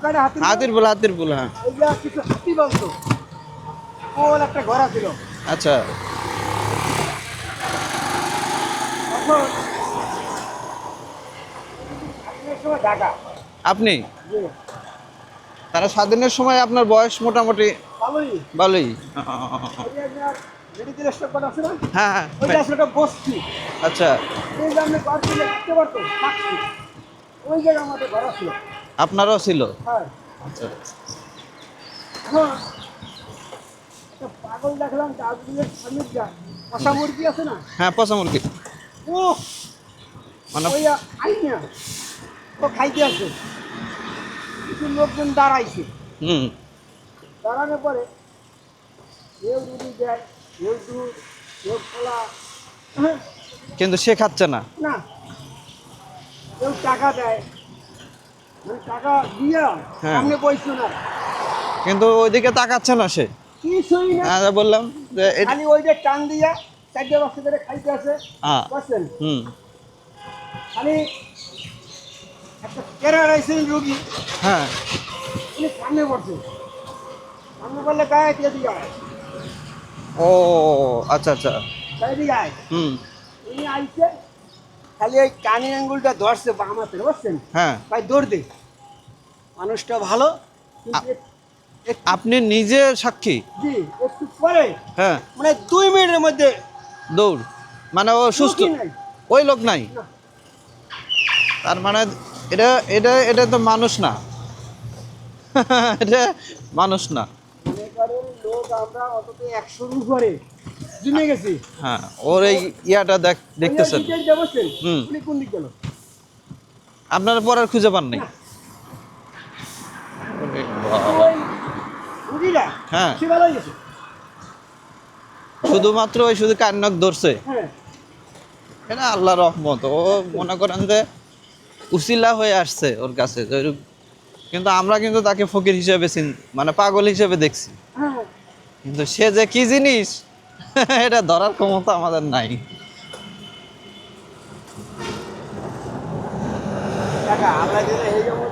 কাটে হাতির বল, হাতির বল, হ্যাঁ। এইটা কিছু হাতি বলতো, কোল একটা ঘোড়া ছিল। আচ্ছা। তখন স্বাধীনের সময় ঢাকা। আপনি জি, তারা স্বাধীনের সময় আপনার বয়স মোটামুটি ভালোই। ভালোই। ওই যে আপনার মেডিকেল স্টক আছে না, হ্যাঁ হ্যাঁ। ওইটা আসলে একটা বস্তি। আচ্ছা, এই যে আপনি ঘর থেকে দেখতে পারতো থাকছি, ওই জায়গায় আমাদের ঘোড়া ছিল। আপনারও ছিল? হ্যাঁ। আচ্ছা। এখন একটা পাগল দেখলাম দার্জিলিংয়ের স্বামীর যা কষা মুরগি আছে না, হ্যাঁ, পচা মুরগি ও মানে। ওই আইনা ও খাইতে আছে। কিছু লোকজন দাঁড়াইছে, হুম। দাঁড়ানোর পরে কেউ রুটি দেয়, কেউ দুধ, কেউ খোলা, হ্যাঁ, কিন্তু সে খাচ্ছে না। না, কেউ টাকা দেয়, মানে টাকা দিয়া হ্যাঁ। সামনে বইছো না, কিন্তু ওইদিকে তাকাচ্ছে না সে। কিছুই না, হ্যাঁ, বললাম যে খালি ওই যে টান দিয়া চারটে বছর ধরে খাইতে আছে। হ্যাঁ। বুঝছেন, হুম। খালি একটা প্যারালাইসিস রোগী, হ্যাঁ। উনি সামনে পড়ছে, সামনে পড়লে গায়ে দিয়ে দিয়ে আয়, ও আচ্ছা আচ্ছা। গায়ে দিয়ে আয়। হুম। উনি আইছে, খালি ওই কানে আঙ্গুলটা ধরছে বাম হাতে, বুঝছেন, হ্যাঁ। ভাই দৌড় দে। মানুষটা ভালো, কিন্তু আপনি নিজে সাক্ষী? জি, একটু পরে হ্যাঁ। মানে 2 মিনিটের মধ্যে দৌড়, মানে ও সুস্থ? লোকই নাই। ওই লোক নাই? না, তার মানে এটা এটা এটা তো মানুষ না। এটা মানুষ না। মনে করেন লোক আমরা অন্তত 100 উপরে জমে গেছি। হ্যাঁ, ওর এই ইয়াটা দেখতেছেন। বসছেন, হুম। উনি কোন দিক গেল? আপনারা পরে আর খুঁজে পান নাই? না। ওরে কিন্তু বাবা। ওই রুগীরা হ্যাঁ। সে ভালো হয়ে গেছে। শুধুমাত্র ওই শুধু কান্নক ধরছে। হ্যাঁ, এটা আল্লাহর রহমত। ও মনে করেন যে উসিলা হয়ে আসছে ওর কাছে। কিন্তু আমরা কিন্তু তাকে ফকির হিসেবে মানে পাগল হিসেবে দেখছি। হ্যাঁ, কিন্তু সে যে কি জিনিস এটা ধরার ক্ষমতা আমাদের নাই। টাকা আমরা যেটা এই যেমন